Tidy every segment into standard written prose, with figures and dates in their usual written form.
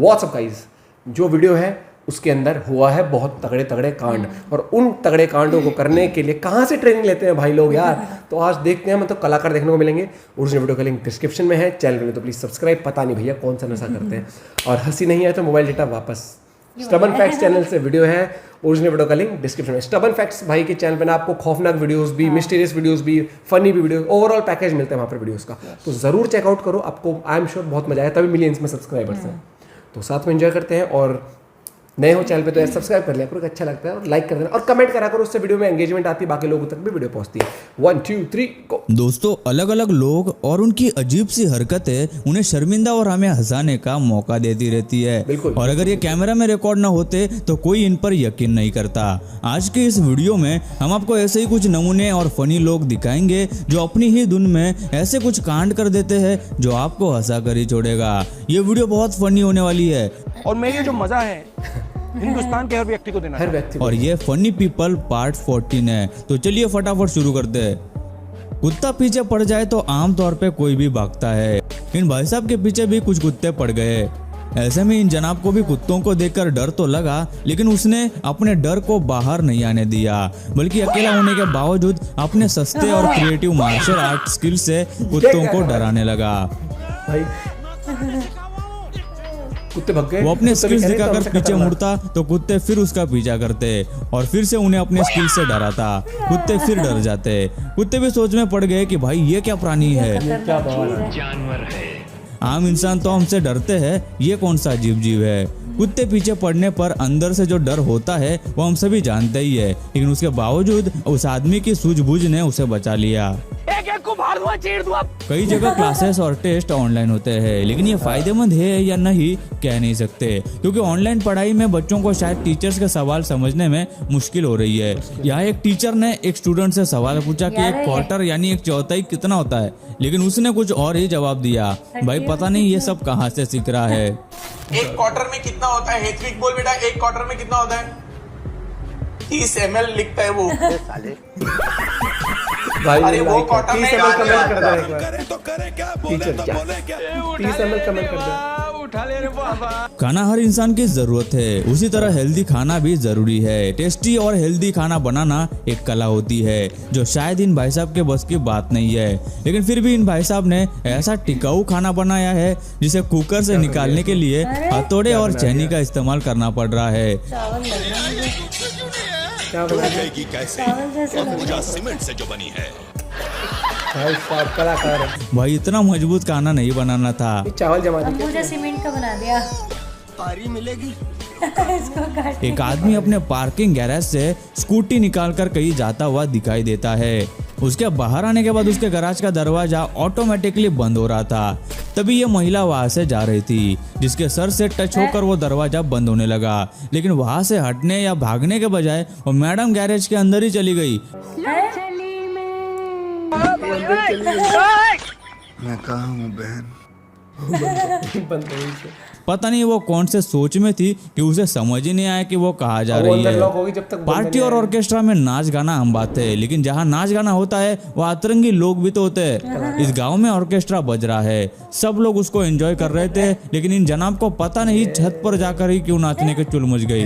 WhatsApp guys, जो video है उसके अंदर हुआ है बहुत तगड़े तगड़े कांड, और उन तगड़े कांडों को करने के लिए कहाँ से ट्रेनिंग लेते हैं भाई लोग यार। तो आज देखते हैं, मतलब कलाकार देखने को मिलेंगे। ओरिजिनल वीडियो का लिंक डिस्क्रिप्शन में है, चैनल में तो प्लीज सब्सक्राइब। पता नहीं भैया कौन सा नशा करते हैं, और हंसी नहीं आए तो मोबाइल डेटा वापस। स्टबन फैक्ट्स चैनल से वीडियो है, ओरिजिनल वीडियो का लिंक डिस्क्रिप्शन में। स्टबन फैक्ट्स भाई के चैनल पे ना आपको खौफनाक वीडियोस भी, मिस्टीरियस वीडियोस भी, फनी भी वीडियो, ओवरऑल पैकेज मिलता है वहाँ पर वीडियोस का। तो जरूर चेकआउट करो, आपको आई एम श्योर बहुत मजा आएगा, तभी मिलियंस में सब्सक्राइबर्स हैं। तो साथ में एंजॉय करते हैं, और नए हो चैनल पे तो यार सब्सक्राइब कर लिया करो, अच्छा लगता है, और लाइक कर देना और कमेंट करा करो, उससे वीडियो में एंगेजमेंट आती है, बाकी लोगों तक भी वीडियो पहुंचती है। 1 2 3 गो। दोस्तों, अलग अलग लोग और उनकी अजीब सी हरकतें उन्हें शर्मिंदा और हमें हंसाने का मौका देती रहती है। बिल्कुल। और अगर ये कैमरा में रिकॉर्ड ना होते तो कोई इन पर यकीन नहीं करता। आज के इस वीडियो में हम आपको ऐसे ही कुछ नमूने और फनी लोग दिखाएंगे जो अपनी ही धुन में ऐसे कुछ कांड कर देते हैं जो आपको हंसा कर ही छोड़ेगा। ये वीडियो बहुत फनी होने वाली है, और मैं ये जो मजा है हिंदुस्तान के हर व्यक्ति को देना, हर व्यक्ति। और ये फनी पीपल पार्ट 14 है। तो चलिए फटाफट शुरू करते हैं। कुत्ता पीछे पड़ जाए तो आमतौर पे कोई भी भागता है। इन भाई साहब के पीछे भी कुछ कुत्ते पड़ गए। ऐसे में इन जनाब को भी कुत्तों को देखकर डर तो लगा, लेकिन उसने अपने डर को बाहर नहीं आने दिया, बल्कि अकेला होने के बावजूद अपने सस्ते और क्रिएटिव मार्शल आर्ट स्किल से कुत्तों को डराने लगा। भाई कुत्ते भग गए, वो अपने स्किल्स दिखाकर पीछे मुड़ता तो कुत्ते फिर उसका पीछा करते और फिर से उन्हें अपने स्किल से डराता। कुत्ते फिर डर जाते। कुत्ते भी सोच में पड़ गए कि भाई ये क्या प्राणी है, क्या जानवर है। आम इंसान तो हमसे डरते हैं, ये कौन सा अजीब जीव है। कुत्ते पीछे पड़ने पर अंदर से जो डर होता है वो हम सभी जानते ही है, लेकिन उसके बावजूद उस आदमी की सूझबूझ ने उसे बचा लिया। कई जगह क्लासेस और टेस्ट ऑनलाइन होते हैं, लेकिन ये फायदेमंद है या नहीं कह नहीं सकते, क्योंकि ऑनलाइन पढ़ाई में बच्चों को शायद टीचर्स के सवाल समझने में मुश्किल हो रही है। यहाँ एक टीचर ने एक स्टूडेंट से सवाल पूछा कि एक क्वार्टर यानी एक चौथाई कितना होता है, लेकिन उसने कुछ और ही जवाब दिया। भाई पता नहीं ये सब कहाँ से सीख रहा है। एक क्वार्टर में कितना होता है? हेथविक बोल बेटा, एक क्वार्टर में कितना होता है? 30 ml लिखता है वो। भाई अरे वो क्वार्टर में 30 ml कमेंट कर दे एक बार। करे तो करे क्या, टीचर बोले तो क्या? बोले क्या। 30 ml कमेंट कर दे। उठा ले रे बाबा। खाना हर इंसान की जरूरत है, उसी तरह हेल्दी खाना भी जरूरी है। टेस्टी और हेल्दी खाना बनाना एक कला होती है जो शायद इन भाई साहब के बस की बात नहीं है, लेकिन फिर भी इन भाई साहब ने ऐसा टिकाऊ खाना बनाया है जिसे कुकर से निकालने के लिए हथौड़े और छेनी का इस्तेमाल करना पड़ रहा है। क्या बना है? जाएगी कैसे, पूजा सीमेंट से जो बनी है। भाई साहब कलाकार है। भाई इतना मजबूत खाना नहीं बनाना था। ये चावल जमा दी अंबुजा सीमेंट का बना दिया। तारी मिलेगी। इसको काट। एक आदमी अपने पार्किंग गैरेज से स्कूटी निकालकर कहीं जाता हुआ दिखाई देता है। उसके बाहर आने के बाद उसके गैराज का दरवाजा ऑटोमेटिकली बंद हो रहा था। तभी ये महिला वहां से जा रही थी, जिसके सर से टच होकर वो दरवाजा बंद होने लगा, लेकिन वहां से हटने या भागने के बजाय वो मैडम गैरेज के अंदर ही चली गई। मैं कहाँ हूँ बहन? बंद हो गई से। पता नहीं वो कौन से सोच में थी कि उसे समझ ही नहीं आया कि वो कहाँ जा वो रही अंदर लॉक है। होगी जब तक बंद पार्टी नहीं और आएगी। ऑर्केस्ट्रा में नाच गाना आम बात है, लेकिन जहाँ नाच गाना होता है वहाँ अतरंगी लोग भी तो होते हैं। इस गांव में ऑर्केस्ट्रा बज रहा है, सब लोग उसको एंजॉय कर रहे थे, लेकिन इन जनाब को पता नहीं छत पर जाकर ही क्यों नाचने के चुल मच गई।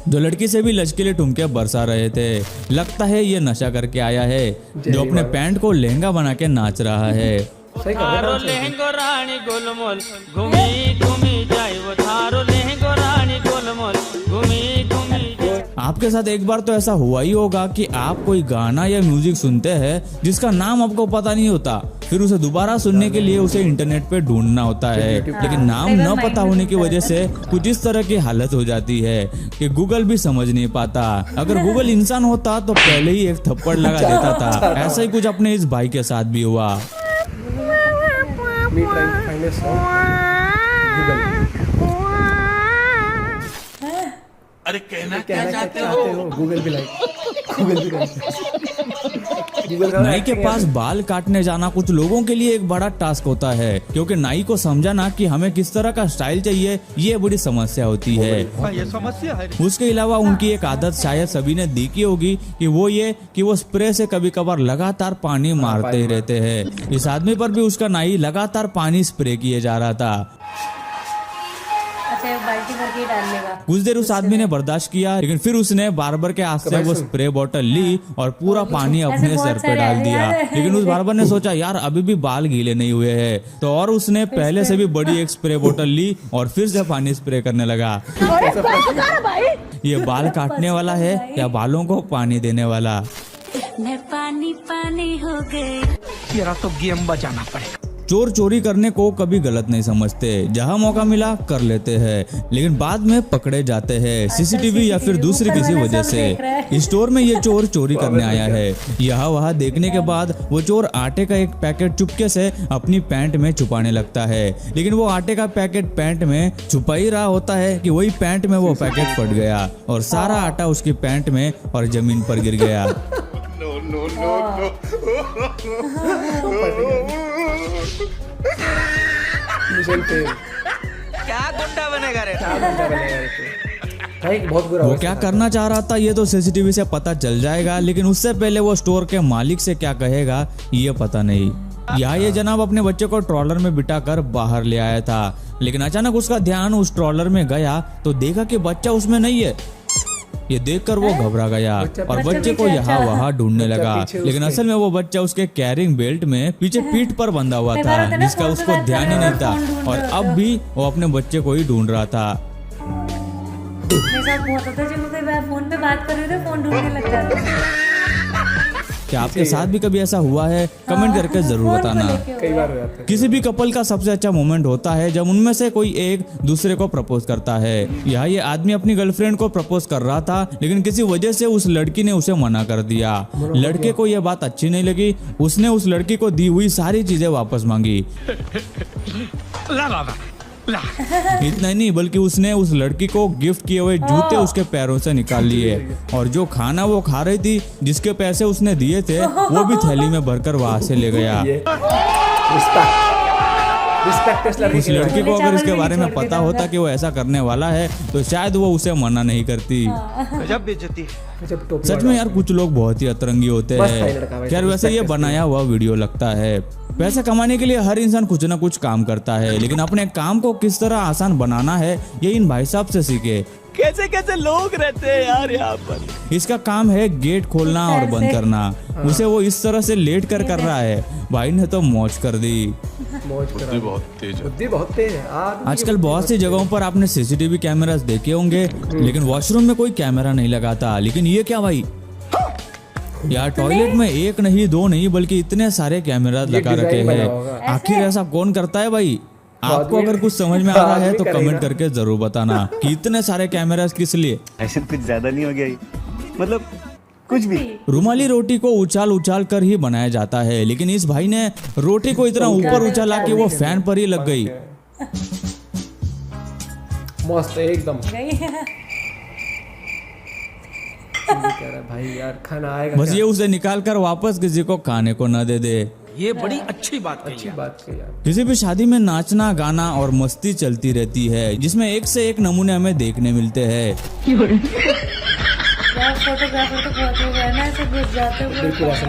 जो लड़की से भी लचकीले ठुमके बरसा रहे थे। लगता है ये नशा करके आया है, जो अपने पैंट को लहंगा बना के नाच रहा है। सही कह रहे हो। लेहंगो रानी गोलमोल घूमी घूमी जाए वो थारो लेहंगो रानी गोलमोल घूमी घूमी जाए। आपके साथ एक बार तो ऐसा हुआ ही होगा कि आप कोई गाना या म्यूजिक सुनते हैं जिसका नाम आपको पता नहीं होता, फिर उसे दोबारा सुनने के लिए उसे इंटरनेट पे ढूंढना होता है, लेकिन नाम न पता होने की वजह से कुछ इस तरह की हालत हो जाती है कि गूगल भी समझ नहीं पाता। अगर गूगल इंसान होता तो पहले ही एक थप्पड़ लगा देता था। ऐसा ही कुछ अपने इस भाई के साथ भी हुआ। Me trying to find a song. Google. अरे कहना कहना क्या चाहते हो? गूगल भी लाइक, गूगल भी लाइक। Google का नाई के पास बाल काटने जाना कुछ लोगों के लिए एक बड़ा टास्क होता है, क्योंकि नाई को समझाना कि हमें किस तरह का स्टाइल चाहिए ये बड़ी समस्या होती है। ये समस्या है। उसके अलावा उनकी एक आदत शायद सभी ने देखी होगी कि वो स्प्रे से कभी कभार लगातार पानी मारते ही रहते हैं। इस आदमी पर भी उसका नाई लगातार पानी स्प्रे किए जा रहा था। अच्छा बाल्टी भर के डाल लेगा। कुछ देर उस आदमी ने बर्दाश्त किया, लेकिन फिर उसने बार्बर के हाथ से वो स्प्रे बोतल ली और पूरा पानी अपने सर पे डाल दिया। लेकिन उस बार्बर ने सोचा यार अभी भी बाल गीले नहीं हुए हैं, तो और उसने पहले से भी बड़ी एक स्प्रे बोतल ली और फिर से पानी स्प्रे करने लगा। ये बाल काटने वाला है या बालों को पानी देने वाला? मैं पानी पानी हो गई। तेरा तो गेम बजाना पड़ेगा। चोर चोरी करने को कभी गलत नहीं समझते, जहां मौका मिला कर लेते हैं, लेकिन बाद में पकड़े जाते हैं सीसीटीवी या फिर दूसरी किसी वजह से। स्टोर में ये चोर चोरी करने आया है। यहाँ वहाँ देखने के बाद वो चोर आटे का एक पैकेट चुपके से अपनी पैंट में छुपाने लगता है, लेकिन वो आटे का पैकेट पैंट में छुपा ही रहा होता है कि वही पैंट में वो पैकेट फट गया और सारा आटा उसकी पैंट में और जमीन पर गिर गया। क्या गुंडा बनेगा रे? भाई बहुत बुरा वो हुआ क्या इसके करना चाह रहा था ये तो सीसीटीवी से पता चल जाएगा, लेकिन उससे पहले वो स्टोर के मालिक से क्या कहेगा ये पता नहीं। यहाँ ये जनाब अपने बच्चे को ट्रॉलर में बिठाकर बाहर ले आया था, लेकिन अचानक उसका ध्यान उस ट्रॉलर में गया तो देखा कि बच्चा उसमें नहीं है। ये देखकर वो घबरा गया और बच्चे को यहाँ वहाँ ढूंढने लगा, लेकिन असल में वो बच्चा उसके कैरिंग बेल्ट में पीछे पीठ पर बंधा हुआ था, जिसका उसको ध्यान ही नहीं था और अब भी वो अपने बच्चे को ही ढूंढ रहा था। मेरे साथ बहुत होता है जब मैं कोई फोन पे बात कर रही हूँ तो फोन ढूंढने लग जाता है। क्या आपके साथ भी कभी ऐसा हुआ है? कमेंट करके जरूर बताना। कई बार हो जाता है। किसी भी कपल का सबसे अच्छा मोमेंट होता है जब उनमें से कोई एक दूसरे को प्रपोज करता है। यहाँ ये आदमी अपनी गर्लफ्रेंड को प्रपोज कर रहा था, लेकिन किसी वजह से उस लड़की ने उसे मना कर दिया। लड़के को यह बात अच्छी नहीं लगी, उसने उस लड़की को दी हुई सारी चीजें वापस मांगी। इतना ही नहीं बल्कि उसने उस लड़की को गिफ्ट किए हुए जूते उसके पैरों से निकाल लिए और जो खाना वो खा रही थी जिसके पैसे उसने दिए थे वो भी थैली में भरकर वहां से ले गया। उस लड़की को अगर इसके बारे में पता होता कि वो ऐसा करने वाला है तो शायद वो उसे मना नहीं करती। गजब बेइज्जती है। सच में यार कुछ लोग बहुत ही अतरंगी होते हैं। खैर वैसे ये बनाया हुआ वीडियो लगता है। पैसे कमाने के लिए हर इंसान कुछ ना कुछ काम करता है, लेकिन अपने काम को किस तरह आसान बनाना है ये इन भाई साहब से सीखे। कैसे कैसे लोग रहते हैं यार यहाँ पर। इसका काम है गेट खोलना और बंद करना, उसे वो इस तरह से लेट कर रहा है। भाई ने तो मौज कर दी। बुद्धि बहुत तेज है। आजकल बहुत सी जगहों पर आपने सीसीटीवी कैमरास देखे होंगे, लेकिन वॉशरूम में कोई कैमरा नहीं लगा था। लेकिन ये क्या भाई यार, टॉयलेट में एक नहीं दो नहीं बल्कि इतने सारे कैमरा लगा रखे हैं। आखिर ऐसा कौन करता है भाई? आपको अगर कुछ समझ में आ रहा है तो कमेंट करके जरूर बताना कि इतने सारे कैमरास किस लिए। ऐसे कुछ ज्यादा नहीं हो गया ये? मतलब कुछ भी। रुमाली रोटी को उछाल उछाल कर ही बनाया जाता है, लेकिन इस भाई ने रोटी को इतना ऊपर उछाला कि वो फैन पर ही लग गई। मस्त है एकदम। कह रहा है भाई यार खाना आएगा बस ये उसे निकाल कर वापस किसी को खाने को न दे दे। ये बड़ी अच्छी बात अच्छी बात है यार। किसी भी शादी में नाचना गाना और मस्ती चलती रहती है, जिसमें एक से एक नमूने हमें देखने मिलते हैं। फोटोग्राफर तो बहुत हो गया ना, ऐसे घुस जाते हैं। बिल्कुल ऐसा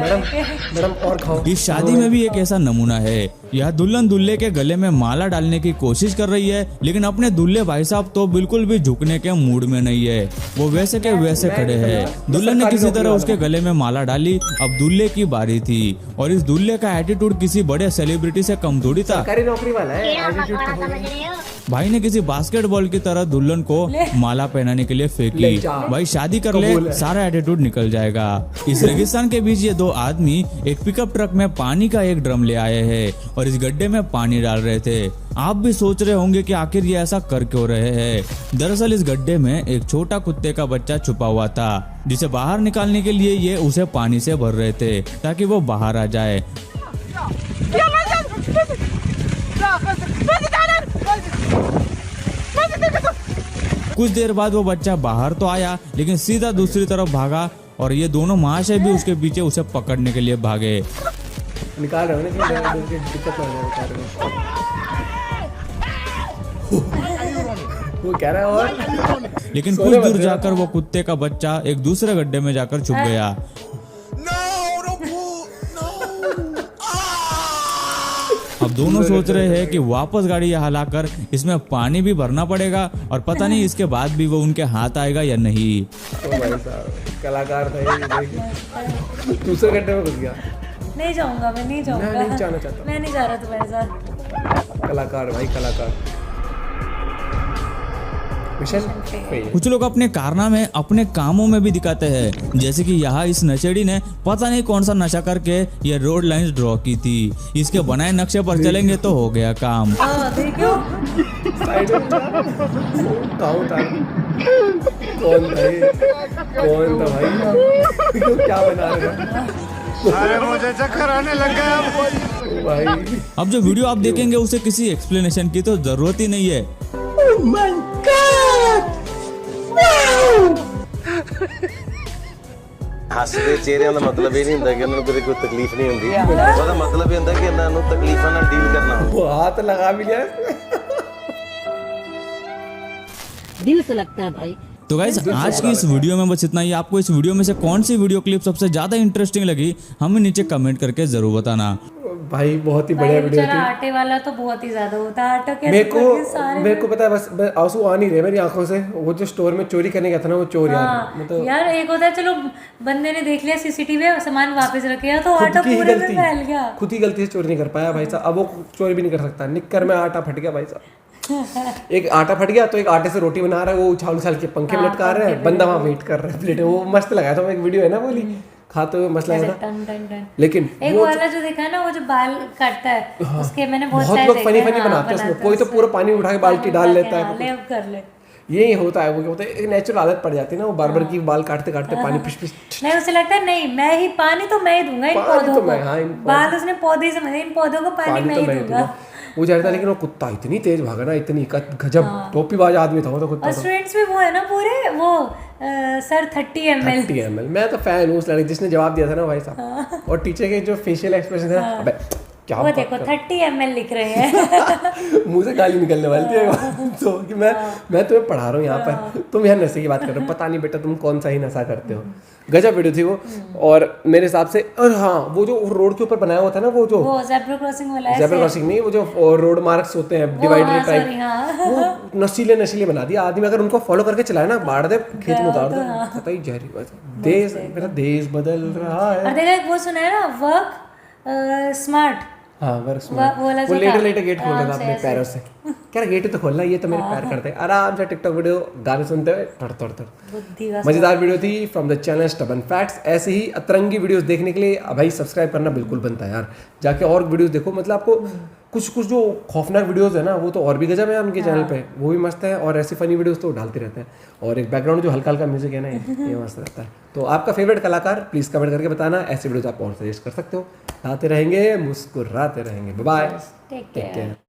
मैडम और खाओ। इस शादी में भी एक ऐसा नमूना है। यह दुल्हन दूल्हे के गले में माला डालने की कोशिश कर रही है, लेकिन अपने दूल्हे भाई साहब तो बिल्कुल भी झुकने के मूड में नहीं है। वो वैसे के वैसे खड़े हैं। दुल्हन ने किसी तरह उसके गले में माला डाली। अब दूल्हे की बारी थी और इस दूल्हे का एटीट्यूड किसी बड़े सेलिब्रिटी से कम थोड़ी था। सरकारी नौकरी वाला है। भाई ने किसी बास्केटबॉल की तरह दुल्हन को माला पहनाने के लिए फेंकी। भाई शादी कर ले, सारा एटीट्यूड निकल जाएगा। इस रेगिस्तान के बीच ये दो आदमी एक पिकअप ट्रक में पानी का एक ड्रम ले आए हैं और इस गड्ढे में पानी डाल रहे थे। आप भी सोच रहे होंगे कि आखिर ये ऐसा कर क्यों रहे हैं। दरअसल इस गड्ढे में एक छोटा कुत्ते का बच्चा छुपा हुआ था, जिसे बाहर निकालने के लिए ये उसे पानी से भर रहे थे ताकि वो बाहर आ जाए। कुछ देर बाद वो बच्चा बाहर तो आया, लेकिन सीधा दूसरी तरफ भागा और ये दोनों महाशय भी उसके पीछे उसे पकड़ने के लिए भागे। निकाल रहे हो ना कि दिक्कत ना हो जाए। वो कह रहा है और लेकिन कुछ दूर जाकर वो कुत्ते का बच्चा एक दूसरे गड्ढे में जाकर छुप गया। अब दोनों सोच रहे हैं कि वापस गाड़ी यहाँ लाकर इसमें पानी भी भरना पड़ेगा और पता नहीं इसके बाद भी वो उनके हाथ आएगा या नहीं। तो भाई साहब कलाकार था ये, दूसरे गड्ढे में घुस गया। नहीं जाऊंगा, मैं नहीं जाऊंगा। मैं नहीं जाना चाहता। मैं नहीं जा रहा तुम्हारे साथ। कलाकार भाई कलाकार। Mission fail. कुछ लोग अपने कारनामे अपने कामों में भी दिखाते हैं, जैसे कि यहाँ इस नशेड़ी ने पता नहीं कौन सा नशा करके ये रोड लाइंस ड्रॉ की थी। इसके बनाए नक्शे पर चलेंगे तो हो गया काम। देखो साइड में कौन था भाई क्यों क्या बना रहे अरे मुझे चक्कर आने लग गया भाई। अब जो वीडियो आप देखेंगे उसे किसी एक्सप्लेनेशन की तो जरूरत ही नहीं है। ਹੱਸਦੇ ਚਿਹਰਿਆਂ ਦਾ ਮਤਲਬ ਇਹ ਨਹੀਂ ਹੁੰਦਾ ਕਿ ਉਹਨਾਂ ਨੂੰ ਕਦੇ ਕੋਈ ਤਕਲੀਫ ਨਹੀਂ ਹੁੰਦੀ। ਉਹਦਾ ਮਤਲਬ ਇਹ ਹੁੰਦਾ ਕਿ ਇਹਨਾਂ ਨੂੰ ਤਕਲੀਫਾਂ ਨਾਲ ਡੀਲ ਕਰਨਾ ਹੁੰਦਾ। वो हाथ लगा भी लिया। दिल से लगता है भाई। तो गाइस आज की इस वीडियो में बस इतना ही। आपको इस वीडियो में से कौन सी वीडियो क्लिप सबसे ज्यादा इंटरेस्टिंग लगी हमें नीचे कमेंट करके जरूर बताना। भाई बहुत ही बढ़िया वीडियो बेचारा थी। आटे वाला तो बहुत ही ज्यादा होता है। आटा कैसे मेरे सारे को पता है बस आंसू आ नहीं रहे मेरी आंखों से। वो जो स्टोर में चोरी करने गया था ना वो चोर यार मतलब यार एक होता है चलो बंदे ने देख लिया सीसीटीवी में सामान वापस रख गया तो खुद आटा की ही पूरे में गलती फैल गया। खुद ही गलती से चोरी नहीं कर पाया भाई साहब। अब वो चोरी भी नहीं कर सकता। निक्कर में आटा फट गया भाई साहब। एक आटा फट गया तो एक आटे से रोटी बना रहा है, वो उछाल उछाल के पंखे में लटका रहे हैं, बंदा वहाँ वेट कर रहा है प्लेट। वो मस्त लगाया था। एक वीडियो है ना बोली खाते हुए मस्त लगा था। लेकिन एक वाला जो देखा है ना वो जो बाल काटता है उसके मैंने बहुत लोग फनी बनाते हैं उसमें। कोई तो पूरा पानी उठा के बाल्टी डाल लेता है। ले अब कर ले। यही होता है। वो क्या होता है एक नेचुरल आदत पड़ जाती है ना। वो बार की बाल काटते काटते पानी पिश पिश। नहीं उसे लगता है नहीं मैं ही पानी तो मैं ही दूंगा इन पौधों को। बाल उसने पौधे से इन पौधों को पानी मैं ही दूंगा। वो जा रहा था लेकिन वो कुत्ता इतनी तेज भागा ना, इतनी गजब टोपीबाज आदमी था वो तो कुत्ता। और स्टूडेंट्स में वो है ना पूरे वो सर 30 ml। मैं तो फैन हूँ उस लड़के जिसने जवाब दिया था ना भाई साहब। और टीचर के जो फेशियल एक्सप्रेशन था अबे क्या वो देखो 30 ml लिख रहे हैं। मुंह से गाली निकलने वाली थी तो कि मैं तुम्हें पढ़ा रहा हूँ यहाँ पर, तुम यहाँ नशे की बात कर रहे हो। पता नहीं बेटा तुम कौन सा ही नशा करते हो। गजब वीडियो थी वो। और मेरे हिसाब से और हाँ वो जो रोड के ऊपर बनाया हुआ था ना वो जो ज़ेब्रा क्रॉसिंग वाला है। ज़ेब्रा क्रॉसिंग नहीं, वो जो रोड मार्क्स होते हैं डिवाइडर टाइप, वो नशीले बना दिया। आदमी अगर उनको फॉलो करके चलाए ना बाढ़ दे खेत में उतार दे पता ही जहरी बात। देश मेरा देश बदल रहा है। और देखा वो सुना है ना वर्क स्मार्ट। हाँ वर्क स्मार्ट। वो लेटे गेट खोल रहा था अपने पैरों से। क्या गेट तो खोलना, ये तो मेरे पैर करते हैं। आराम से टिकटॉक वीडियो गाने सुनते हुए तड़। मजेदार वीडियो थी from the channel stubborn facts. ऐसे ही अतरंगी वीडियोस देखने के लिए भाई सब्सक्राइब करना बिल्कुल बनता है यार। जाके और वीडियोस देखो। मतलब आपको कुछ जो खौफनाक वीडियोस है ना वो तो और भी गजब है उनके चैनल पे, वो भी मस्त है। और ऐसी फनी वीडियोस तो डालते रहते हैं। और एक बैकग्राउंड जो हल्का हल्का म्यूजिक है ना ये मस्त रहता है। तो आपका फेवरेट कलाकार प्लीज कमेंट करके बताना। ऐसे वीडियोस आप और सजेस्ट कर सकते हो। आते रहेंगे, मुस्कुराते रहेंगे। Bye bye, take care.